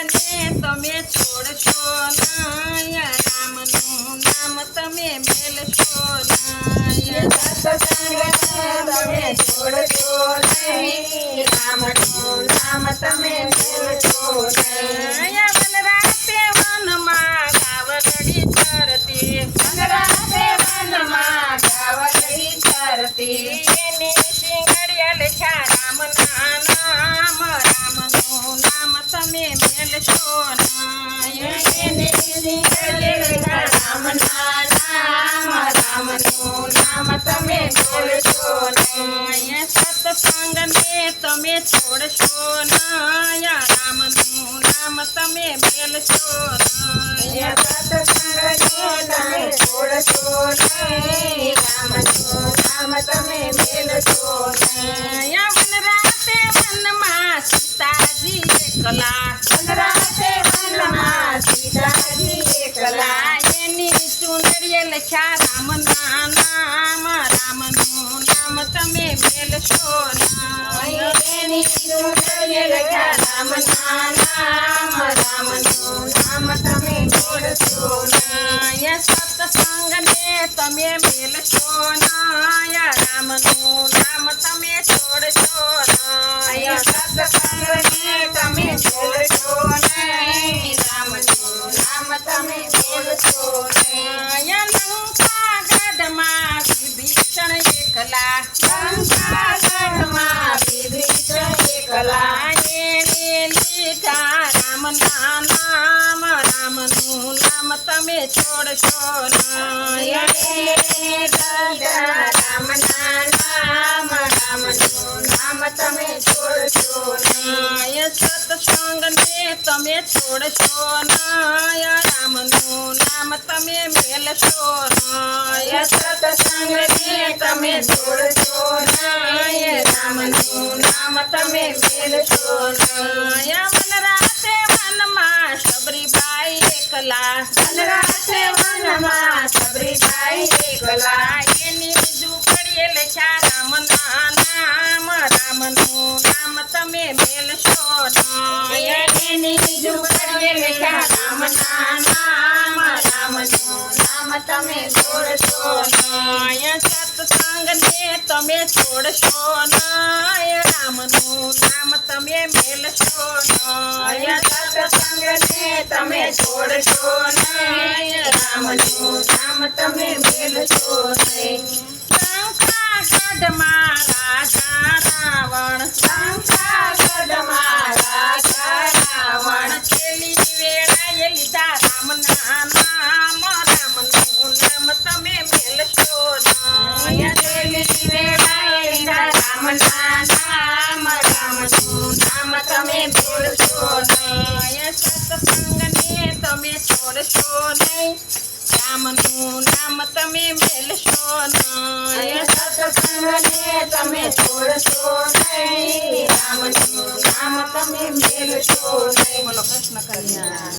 સંગને તમે છોડશો નહીં, રામનું નામ તમે મેલશો નહીં. સત્સંગને તમે છોડશો નહીં, રામનું નામ તમે મેલશો નહીં. વનરાતે વનમાં ગાવગડી ચરતી, વનરાતે વનમાં ગાવગડી ચરતી, એની શિંગડીએ લખ્યા રામના નામ, રામનું નામ તમે મેલશો નહીં. એની શિંગડીએ લખ્યા રામના નામ, રામનું નામ તમે મેલશો નહીં. સત્સંગને તમે છોડશો નહીં, રામનું નામ તમે મેલશો નહીં. સત્સંગને તમે છોડશો નહીં, રામનું નામ તમે મેલશો નહીં. વનરાતે વનમાં સીતાજી એકલા, વનરાતે વનમાં સીતાજી એકલા, એની ચુંદડીએ લખ્યા રામના નામ, રામનું નામ તમે મેલશો નહીં. એની ચૂંટણીએ લખ્યા રામના નામ, રામનું નામ તમે મેલશો નહીં. સત્સંગને તમે મેલશો નહીં, રામનું નામ તમે છોડશો નહીં. સત્સંગને તમે છોડશો નહીં, રામનું નામ તમે મેલશો નહીં. લંકાગઢમાં વિભીષણ એકલા, લંકાગઢમાં વિભીષણ એકલા, એને લીધા રામના નામ, રામનું નામ તમે છોડશો નહીં. રામના નામ, રામનું નામ તમે છોડશો નહીં. સત્સંગને તમે છોડશો નહીં, રામનું નામ તમે મેલશો નહીં. સત્સંગને તમે છોડશો નહીં, રામનું નામ તમે મેલશો નહીં. વનરાતે વનમાં સબરીબાઈ એકલા, વનરાતે વનમાં સબરીબાઈ એકલા, એની ઝૂંપડીએ લખ્યા રામના નામ, રામનું નામ તમે મેલશો નહીં. એની ઝૂંપડીએ લખ્યા રામના નામ, રામનું નામ તમે છોડશો નહીં. સત્સંગને તમે છોડશો નહીં, રામનું નામ તમે મેલશો નહીં. સત્સંગને તમે છોડશો નહીં, રામનું નામ તમે મેલશો નહીં. લંકાગઢમાં રાજા રાવણ, લંકાગઢમાં રાજા રાવણ, છેલ્લી વેળાએ લીધા રામના નામ, રામનું નામ તમે મેલશો નહીં. છેલ્લી વેળાએ લીધા રામના નામ, રામનું નામ તમે મેલશો નહીં. સત્સંગને તમે છોડશો નહીં, રામનું નામ તમે મેલશો નહીં. સત્સંગને તમે છોડશો નહીં, રામનું નામ તમે મેલશો નહીં. બોલો કૃષ્ણ કન્યા.